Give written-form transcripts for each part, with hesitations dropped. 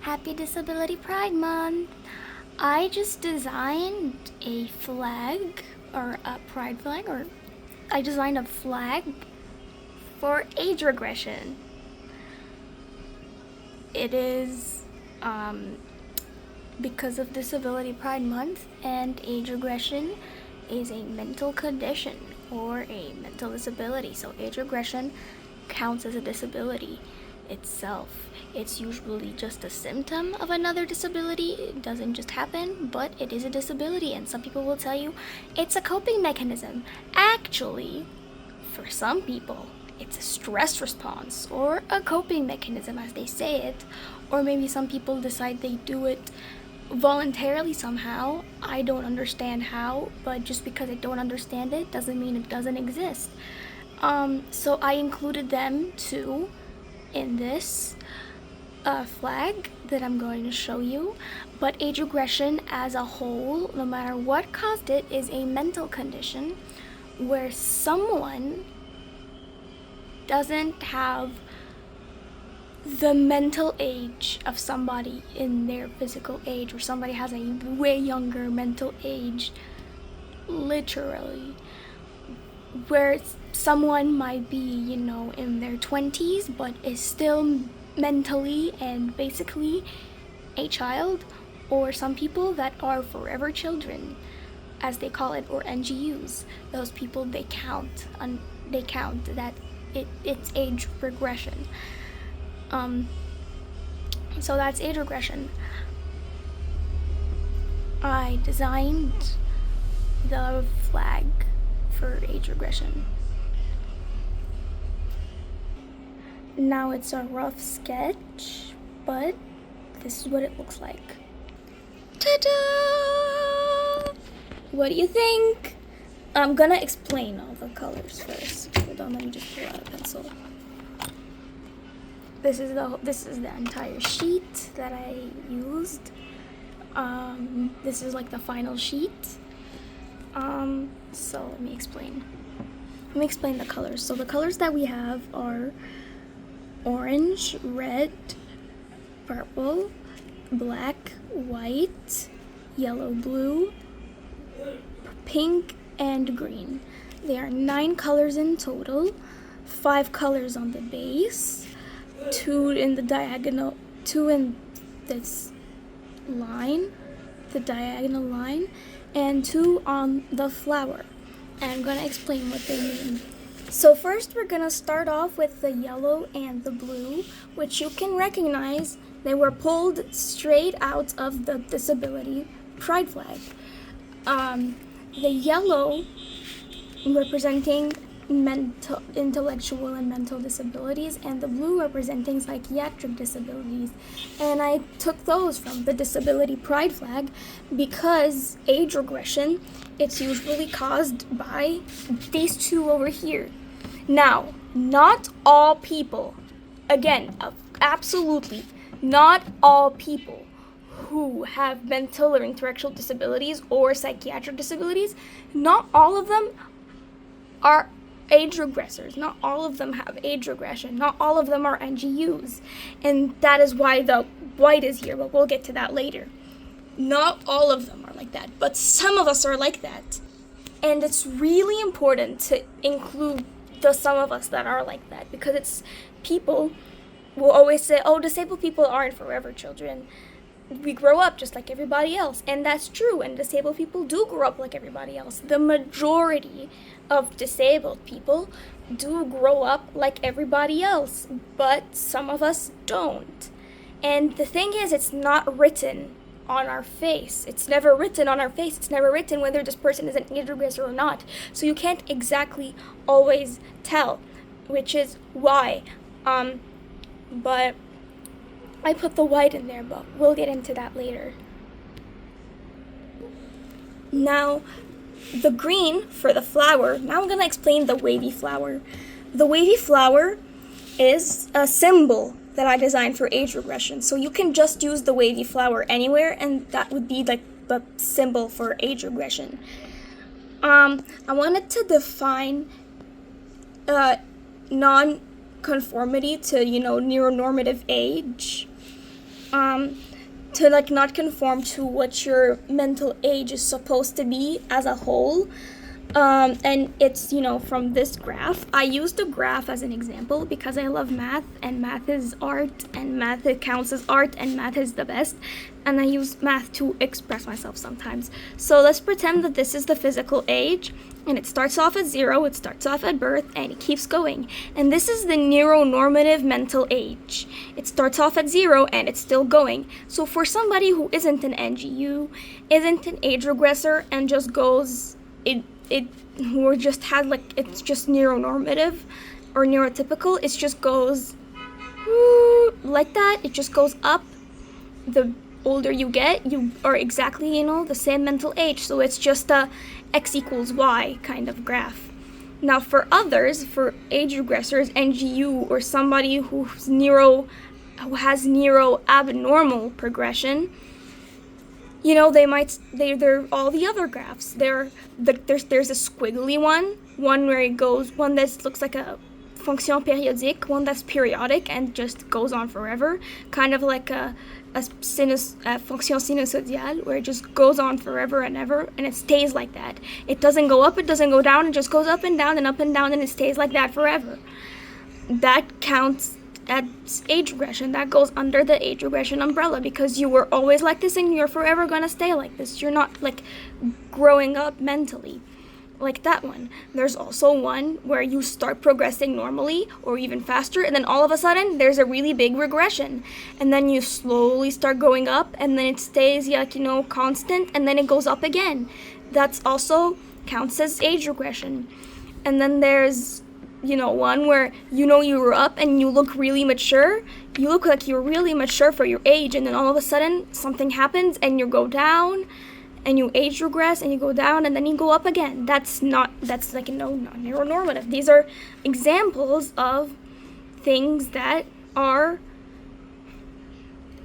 Happy Disability Pride Month! I just designed a flag, or a pride flag, or I designed a flag for age regression. It is because of Disability Pride Month, and age regression is a mental condition or a mental disability. So age regression counts as a disability itself. It's usually just a symptom of another disability. It doesn't just happen, but it is a disability, and some people will tell you it's a coping mechanism. Actually, for some people, it's a stress response or a coping mechanism, as they say it, or maybe some people decide they do it voluntarily somehow. I don't understand how, but just because I don't understand it doesn't mean it doesn't exist. So I included them too in this flag that I'm going to show you. But age regression as a whole, no matter what caused it, is a mental condition where someone doesn't have the mental age of somebody in their physical age, or somebody has a way younger mental age, literally, where someone might be, in their 20s, but is still mentally and basically a child, or some people that are forever children, as they call it, or NGUs. Those people, they count that it's age regression. So that's age regression. I designed the flag for age regression. Now it's a rough sketch, but this is what it looks like. Ta-da! What do you think? I'm gonna explain all the colors first. Hold on, let me just pull out a pencil. This is the entire sheet that I used. This is like the final sheet. So let me explain. The colors. So the colors that we have are orange, red, purple, black, white, yellow, blue, pink, and green. There are 9 colors in total, 5 colors on the base, 2 in the diagonal, 2 in this line, the diagonal line, and 2 on the flower. And I'm gonna explain what they mean. So first we're gonna start off with the yellow and the blue, which you can recognize they were pulled straight out of the disability pride flag. The yellow representing intellectual and mental disabilities, and the blue representing psychiatric disabilities. And I took those from the disability pride flag because age regression, it's usually caused by these two over here. Now, not all people, again, absolutely not all people who have mental or intellectual disabilities or psychiatric disabilities, not all of them are age regressors. Not all of them have age regression. Not all of them are NGUs. And that is why the white is here, but we'll get to that later. Not all of them are like that, but some of us are like that. And it's really important to include the some of us that are like that, because it's people will always say, oh, disabled people aren't forever children. We grow up just like everybody else. And that's true, and disabled people do grow up like everybody else. The majority of disabled people do grow up like everybody else, but some of us don't. And the thing is, it's not written on our face. It's never written on our face. It's never written whether this person is an age regressor or not. So you can't exactly always tell, which is why. But I put the white in there, but we'll get into that later. Now, the green for the flower. Now I'm going to explain the wavy flower. The wavy flower is a symbol that I designed for age regression. So you can just use the wavy flower anywhere, and that would be like the symbol for age regression. I wanted to define non-conformity to, neuronormative age. to like not conform to what your mental age is supposed to be as a whole. And it's, from this graph. I used the graph as an example because I love math, and math is art, and math it counts as art, and math is the best, and I use math to express myself sometimes. So let's pretend that this is the physical age, and it starts off at 0, it starts off at birth, and it keeps going. And this is the neuronormative mental age. It starts off at 0, and it's still going. So for somebody who isn't an NGU, isn't an age regressor, and just goes, or just has it's just neuronormative or neurotypical, it just goes like that. It just goes up. The older you get, you are exactly, the same mental age. So it's just a x equals y kind of graph. Now for others, for age regressors, NGU, or somebody who has neuro abnormal progression, they're all the other graphs. There's a squiggly one where it goes, one that looks like a fonction périodique, one that's periodic and just goes on forever, kind of like a fonction sinusoidal, where it just goes on forever and ever, and it stays like that. It doesn't go up, it doesn't go down, it just goes up and down, and it stays like that forever. That counts as age regression. That goes under the age regression umbrella, because you were always like this and you're forever gonna stay like this. You're not growing up mentally like that one. There's also one where you start progressing normally or even faster, and then all of a sudden there's a really big regression, and then you slowly start going up, and then it stays constant, and then it goes up again. That's also counts as age regression. And then there's one where you were up and you look really mature. You look like you're really mature for your age, and then all of a sudden something happens and you go down, and you age regress, and you go down, and then you go up again. That's not neuronormative. These are examples of things that are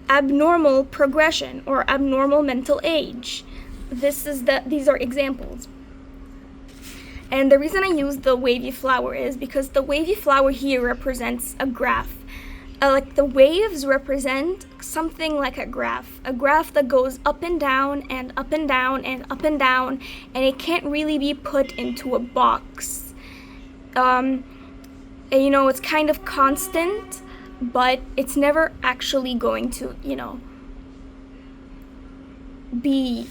abnormal progression or abnormal mental age. These are examples. And the reason I use the wavy flower is because the wavy flower here represents a graph. The waves represent something like a graph that goes up and down and up and down and up and down, and it can't really be put into a box. It's kind of constant, but it's never actually going to, be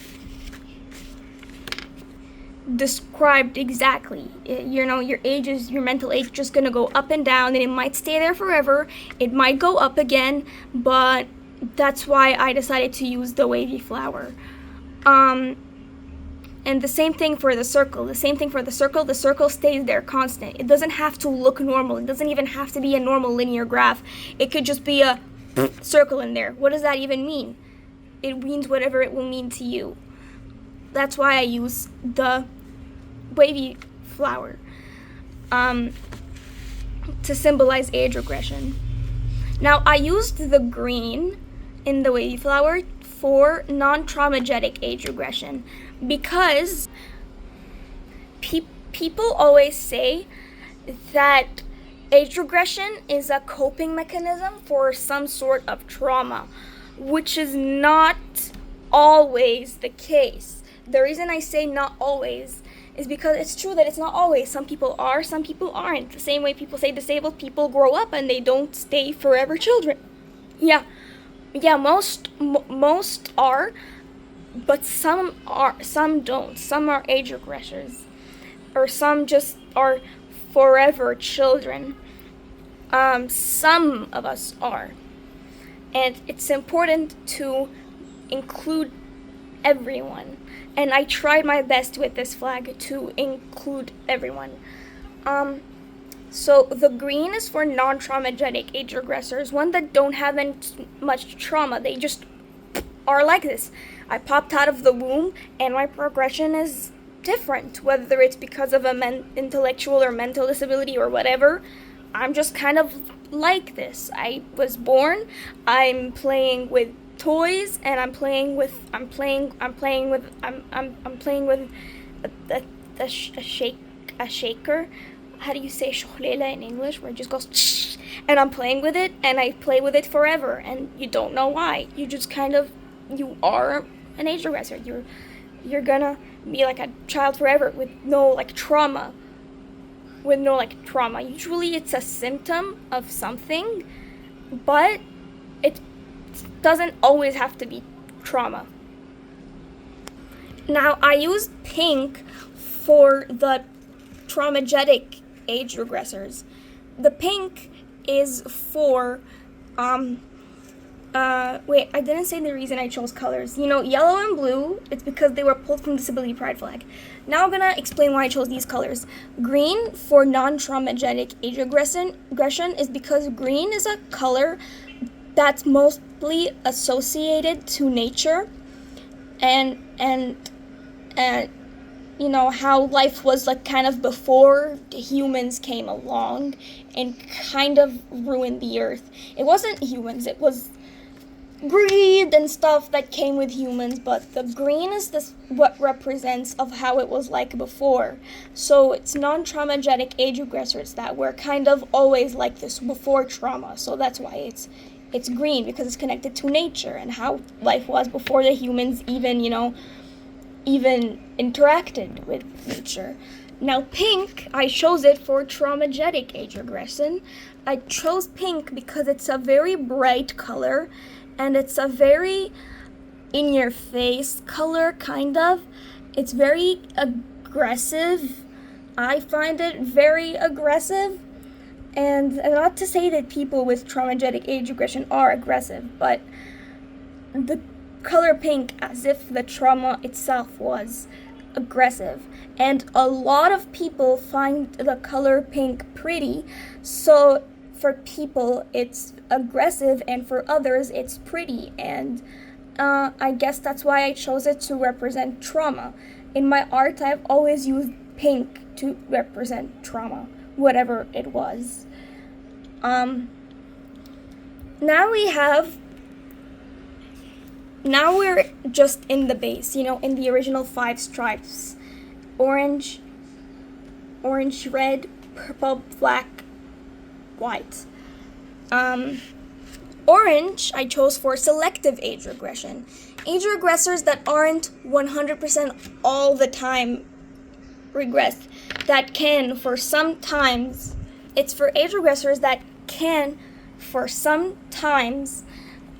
described exactly. Your mental age is just gonna go up and down, and it might stay there forever. It might go up again, but that's why I decided to use the wavy flower. And the same thing for the circle. The circle stays there constant. It doesn't have to look normal. It doesn't even have to be a normal linear graph. It could just be a circle in there. What does that even mean? It means whatever it will mean to you. That's why I use the wavy flower to symbolize age regression. Now, I used the green in the wavy flower for non-traumatic age regression because people always say that age regression is a coping mechanism for some sort of trauma, which is not always the case. The reason I say not always is because it's true that it's not always. Some people are, some people aren't. The same way people say disabled people grow up and they don't stay forever children. Yeah, most are, but some don't. Some are age regressors, or some just are forever children. Some of us are. And it's important to include everyone. And I tried my best with this flag to include everyone. So the green is for non-traumatic age regressors, one that don't have much trauma. They just are like this. I popped out of the womb and my progression is different, whether it's because of a intellectual or mental disability or whatever. I'm just kind of like this. I was born, I'm playing with toys, and I'm playing with a shaker. how do you say shohlele in English, where it just goes and I'm playing with it and I play with it forever and you don't know why. You just kind of, you are an age regressor. You're gonna be like a child forever with no like trauma. Usually it's a symptom of something, but it doesn't always have to be trauma. Now, I use pink for the traumatic age regressors. The pink is for, wait, I didn't say the reason I chose colors. You know, yellow and blue, it's because they were pulled from Disability Pride Flag. Now I'm gonna explain why I chose these colors. Green for non-traumatic age regression is because green is a color that's mostly associated to nature and you know, how life was like kind of before the humans came along and kind of ruined the earth. It wasn't humans, it was greed and stuff that came with humans, but the green is this what represents of how it was like before. So it's non-traumatic age regressors that were kind of always like this before trauma. So that's why it's green, because it's connected to nature and how life was before the humans even interacted with nature. Now pink, I chose it for traumatic age regression. I chose pink because it's a very bright color and it's a very in-your-face color, kind of. It's very aggressive. I find it very aggressive. And not to say that people with traumatic age regression are aggressive, but the color pink, as if the trauma itself was aggressive. And a lot of people find the color pink pretty, so for people it's aggressive and for others it's pretty, and I guess that's why I chose it to represent trauma. In my art, I've always used pink to represent trauma, whatever it was. Now we're just in the base, in the original 5 stripes. Orange, red, purple, black, white. Orange I chose for selective age regression. Age regressors that aren't 100% all the time regressed, that can for sometimes, it's for age regressors that can for sometimes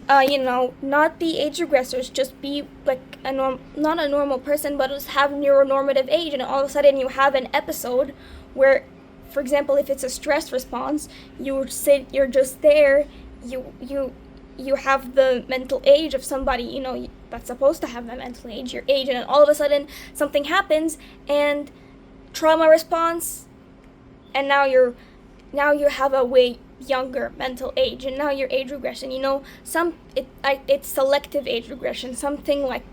not be age regressors, just be like not a normal person, but just have neuronormative age, and all of a sudden you have an episode where, for example, if it's a stress response, you're just there, you have the mental age of somebody, that's supposed to have the mental age, your age, and then all of a sudden something happens and trauma response, and now you have a way younger mental age, and now your age regression, it's selective age regression, something like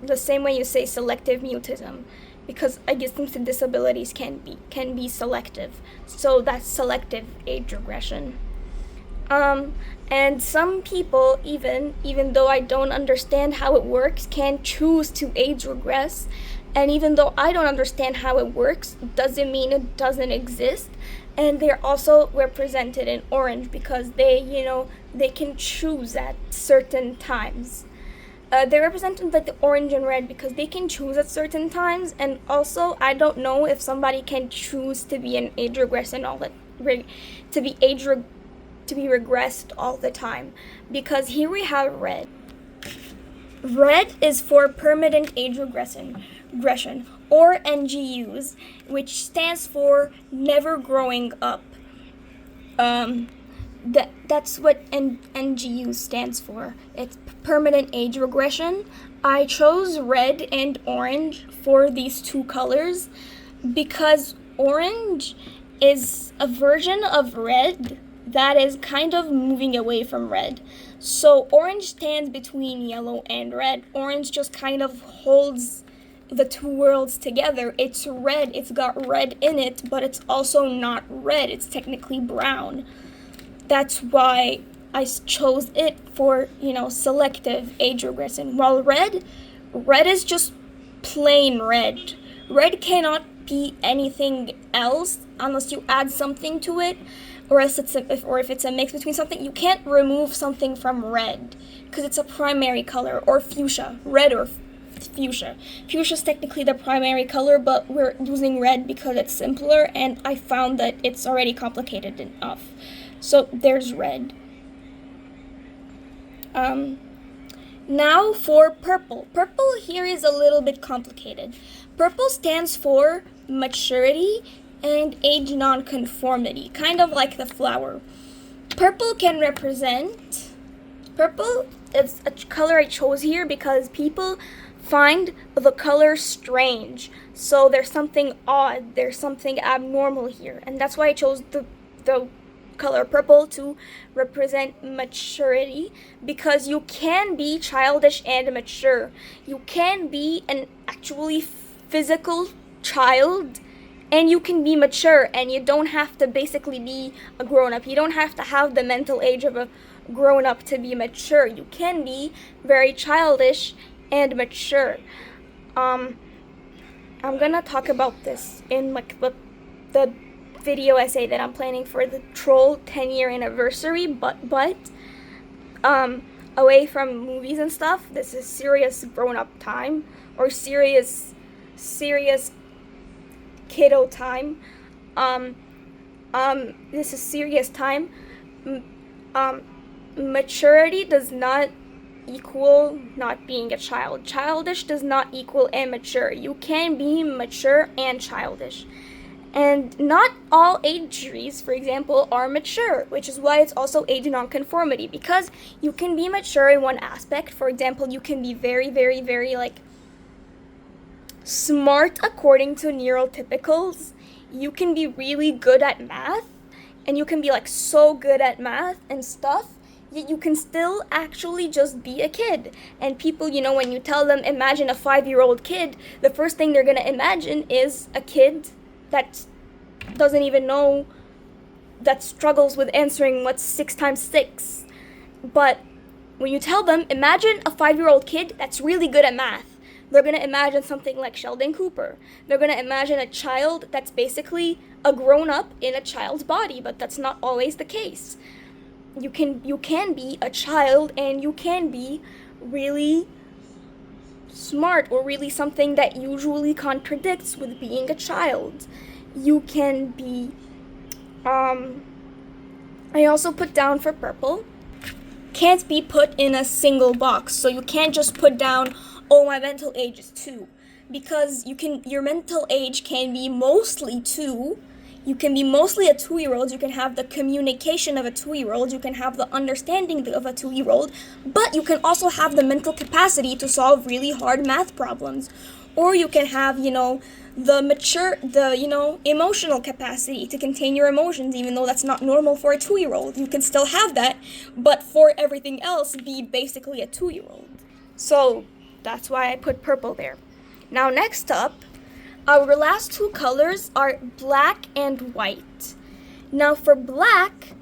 the same way you say selective mutism, because I guess some disabilities can be selective, so that's selective age regression. And some people, even though I don't understand how it works, can choose to age regress, and even though I don't understand how it works, doesn't mean it doesn't exist. And they're also represented in orange because they can choose at certain times. They're represented like the orange and red because they can choose at certain times. And also, I don't know if somebody can choose to be an age regression to be regressed all the time. Because here we have red. Red is for permanent age regression, or NGUs, which stands for never growing up. That's what NGU stands for. It's permanent age regression. I chose red and orange for these 2 colors because orange is a version of red that is kind of moving away from red. So orange stands between yellow and red. Orange just kind of holds the 2 worlds together. It's red, it's got red in it, but it's also not red, it's technically brown. That's why I chose it for, selective age regression. While red is just plain red. Red cannot be anything else unless you add something to it, or else if it's a mix between something. You can't remove something from red because it's a primary color, or fuchsia, red or fuchsia. Fuchsia is technically the primary color, but we're using red because it's simpler, and I found that it's already complicated enough. So there's red. Now for purple. Purple here is a little bit complicated. Purple stands for maturity and age non-conformity, kind of like the flower. Purple is a color I chose here because people find the color strange. So there's something odd, there's something abnormal here, and that's why I chose the color purple to represent maturity, because you can be childish and mature. You can be an actually physical child and you can be mature, and you don't have to basically be a grown-up. You don't have to have the mental age of a grown-up to be mature. You can be very childish and mature. I'm gonna talk about this in like the video essay that I'm planning for the Troll 10-year anniversary, but away from movies and stuff, this is serious grown-up time, or serious kiddo time. This is serious time. Maturity does not equal not being a child. Childish does not equal immature. You can be mature and childish. And not all ages, for example, are mature, which is why it's also age non-conformity, because you can be mature in one aspect. For example, you can be very, very, very, like, smart according to neurotypicals. You can be really good at math, and you can be, like, so good at math and stuff, yet you can still actually just be a kid. And people, you know, when you tell them, imagine a 5-year-old kid, the first thing they're gonna imagine is a kid that doesn't even know, that struggles with answering what's 6 times 6. But when you tell them, imagine a 5-year-old kid that's really good at math, they're going to imagine something like Sheldon Cooper. They're going to imagine a child that's basically a grown-up in a child's body, but that's not always the case. You can be a child, and you can be really smart, or really something that usually contradicts with being a child. You can be, I also put down for purple, can't be put in a single box. So you can't just put down, oh, my mental age is 2, because your mental age can be mostly 2. You can be mostly a 2-year-old, you can have the communication of a 2-year-old, you can have the understanding of a 2-year-old, but you can also have the mental capacity to solve really hard math problems. Or you can have, the emotional capacity to contain your emotions, even though that's not normal for a 2-year-old. You can still have that, but for everything else, be basically a 2-year-old. So that's why I put purple there. Now next up, our last 2 colors are black and white. Now for black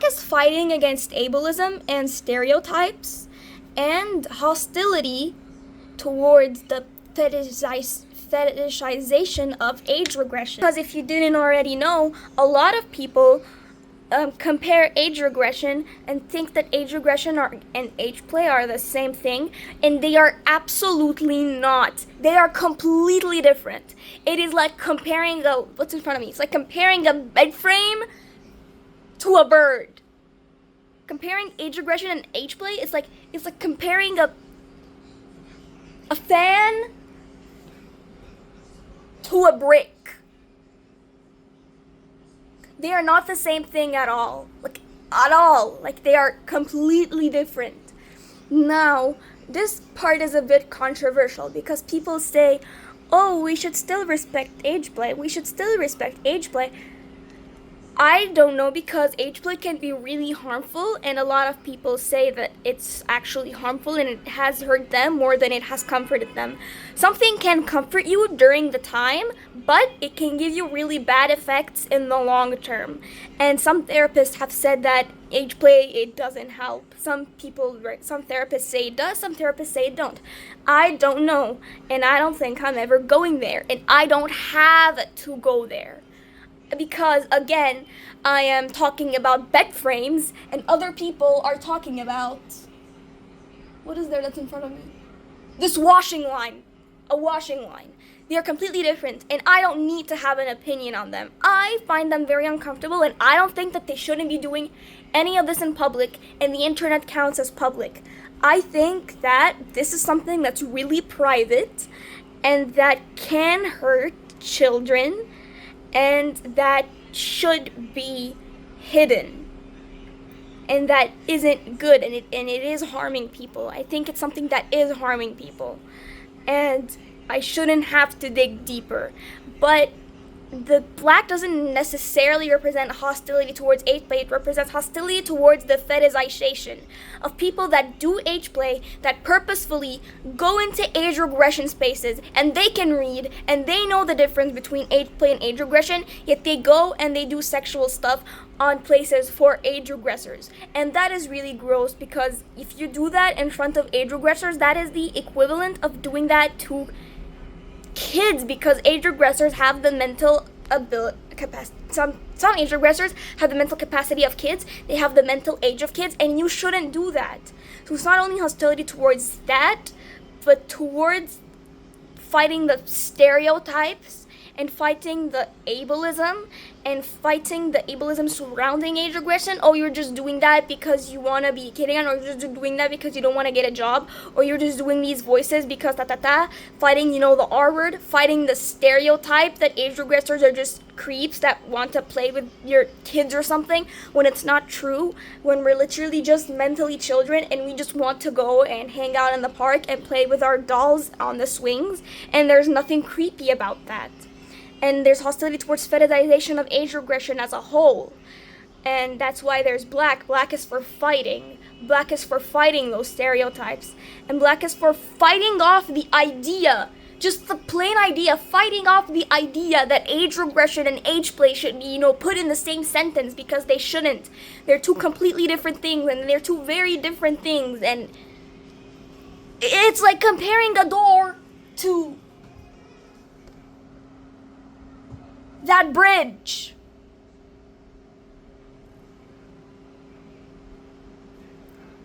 is fighting against ableism and stereotypes and hostility towards the fetishization of age regression. Because if you didn't already know, a lot of people compare age regression and think that age regression and age play are the same thing, and they are absolutely not. They are completely different. It is like comparing what's in front of me? It's like comparing a bed frame to a bird. Comparing age regression and age play, it's like comparing a fan to a brick. They are not the same thing at all. Like, they are completely different. Now, this part is a bit controversial because people say, oh, we should still respect age play. We should still respect age play. I don't know, because age play can be really harmful, and a lot of people say that it's actually harmful and it has hurt them more than it has comforted them. Something can comfort you during the time, but it can give you really bad effects in the long term. And some therapists have said that age play, it doesn't help. Some therapists say it does, some therapists say it don't. I don't know, and I don't think I'm ever going there, and I don't have to go there. because again, I am talking about bed frames and other people are talking about, what is there that's in front of me? This washing line. A washing line. They are completely different, and I don't need to have an opinion on them. I find them very uncomfortable, and I don't think that they shouldn't be doing any of this in public, and the internet counts as public. I think that this is something that's really private, and that can hurt children, and that should be hidden. And that isn't good, and it is harming people. I think it's something that is harming people. And I shouldn't have to dig deeper. But the black doesn't necessarily represent hostility towards age play. It represents hostility towards the fetishization of people that do age play, that purposefully go into age regression spaces, and they can read, and they know the difference between age play and age regression, yet they go and they do sexual stuff on places for age regressors. And that is really gross, because if you do that in front of age regressors, that is the equivalent of doing that to kids, because age regressors have the mental capacity. Some age regressors have the mental capacity of kids. They have the mental age of kids, and you shouldn't do that. So it's not only hostility towards that, but towards fighting the stereotypes and fighting the ableism and fighting the ableism surrounding age regression. Oh, you're just doing that because you want to be kidding, or you're just doing that because you don't want to get a job, or you're just doing these voices because fighting, the R word, fighting the stereotype that age regressors are just creeps that want to play with your kids or something, when it's not true, when we're literally just mentally children and we just want to go and hang out in the park and play with our dolls on the swings, and there's nothing creepy about that. And there's hostility towards fetishization of age regression as a whole. And that's why there's black. Black is for fighting. Black is for fighting those stereotypes. And black is for fighting off the idea, just the plain idea, fighting off the idea that age regression and age play should be, put in the same sentence, because they shouldn't. They're two completely different things, and they're two very different things. And it's like comparing a door to that bridge.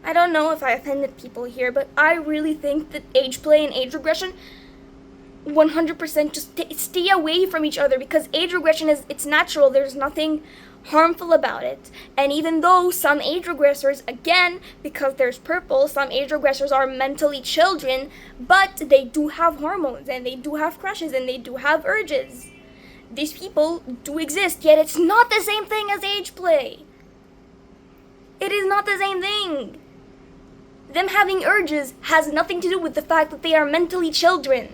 I don't know if I offended people here, but I really think that age play and age regression 100% just stay away from each other, because age regression it's natural. There's nothing harmful about it. And even though some age regressors, again, because there's purple, some age regressors are mentally children, but they do have hormones, and they do have crushes, and they do have urges. These people do exist, yet it's not the same thing as age play. It is not the same thing. Them having urges has nothing to do with the fact that they are mentally children.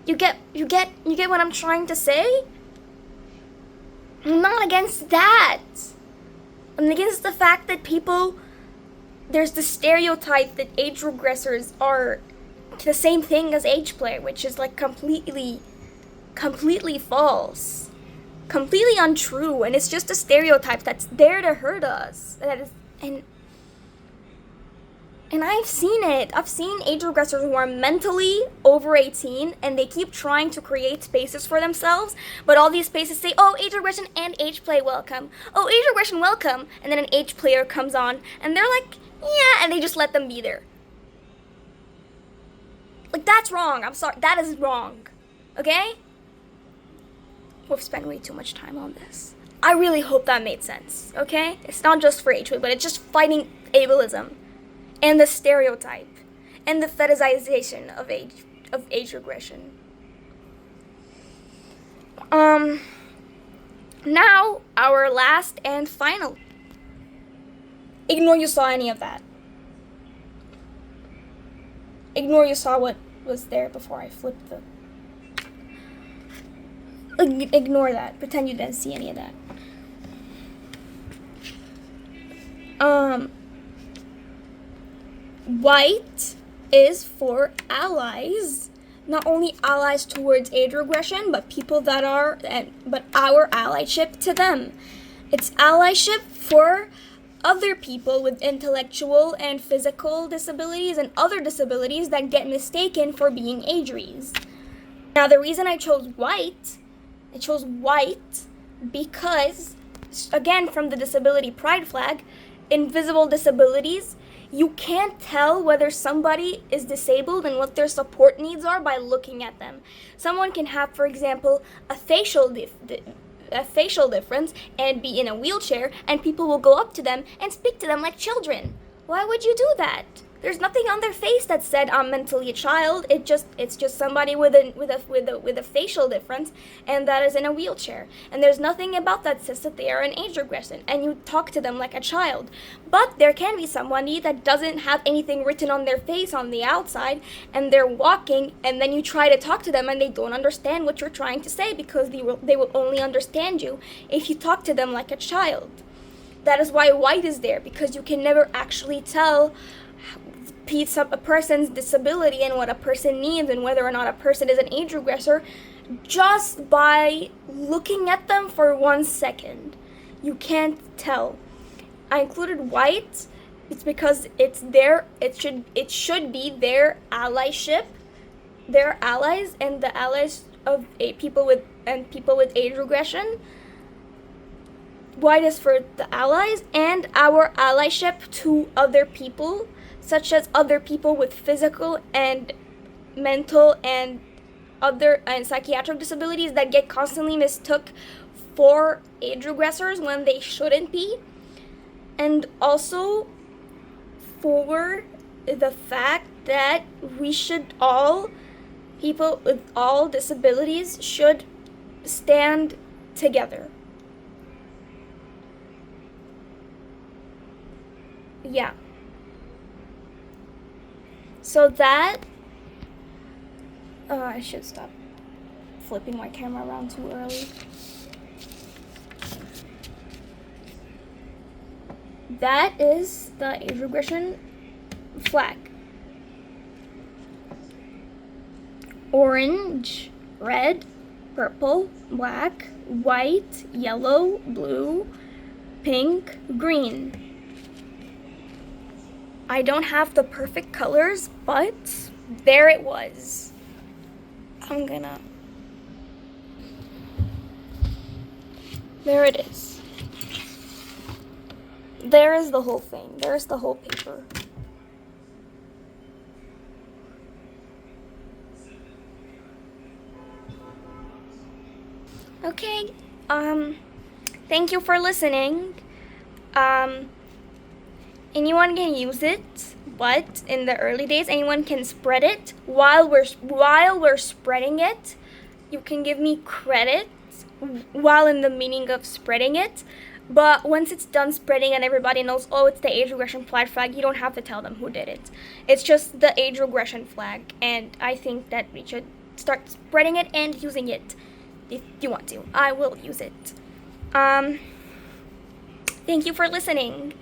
You get what I'm trying to say? I'm not against that. I'm against the fact that there's the stereotype that age regressors are the same thing as age play, which is like completely false, completely untrue, and it's just a stereotype that's there to hurt us. And I've seen it. I've seen age regressors who are mentally over 18, and they keep trying to create spaces for themselves, but all these spaces say, oh, age regression and age play welcome. Oh, age regression welcome. And then an age player comes on, and they're like, yeah, and they just let them be there. Like, that's wrong. I'm sorry. That is wrong. Okay? We've spent way too much time on this. I really hope that made sense, okay? It's not just for age play, but it's just fighting ableism and the stereotype and the fetishization of age regression. Now, our last and final. Ignore you saw any of that. Ignore you saw what was there before I flipped the... Ignore that. Pretend you didn't see any of that. White is for allies. Not only allies towards age regression, but people that are, but our allyship to them. It's allyship for other people with intellectual and physical disabilities and other disabilities that get mistaken for being ageries. Now, the reason I chose white because, again, from the disability pride flag, invisible disabilities, you can't tell whether somebody is disabled and what their support needs are by looking at them. Someone can have, for example, a facial difference and be in a wheelchair, and people will go up to them and speak to them like children. Why would you do that? There's nothing on their face that said I'm mentally a child. It's just somebody with a facial difference, and that is in a wheelchair. And there's nothing about that says that they are an age regression, and you talk to them like a child. But there can be somebody that doesn't have anything written on their face on the outside, and they're walking, and then you try to talk to them, and they don't understand what you're trying to say, because they will only understand you if you talk to them like a child. That is why white is there, because you can never actually tell a person's disability and what a person needs and whether or not a person is an age regressor just by looking at them for 1 second. You can't tell. I included white. It's because it's their, it should be their allyship, their allies, and the allies of people with age regression. White is for the allies and our allyship to other people, such as other people with physical and mental and psychiatric disabilities that get constantly mistook for age regressors when they shouldn't be. And also for the fact that people with all disabilities should stand together. Yeah. So that, I should stop flipping my camera around too early. That is the age regression flag. Orange, red, purple, black, white, yellow, blue, pink, green. I don't have the perfect colors, but there it was. There it is. There is the whole thing. There's the whole paper. Okay, thank you for listening. Anyone can use it, but in the early days, anyone can spread it. While we're spreading it, you can give me credit while in the meaning of spreading it. But once it's done spreading and everybody knows, oh, it's the age regression flag, you don't have to tell them who did it. It's just the age regression flag, and I think that we should start spreading it and using it if you want to. I will use it. Thank you for listening.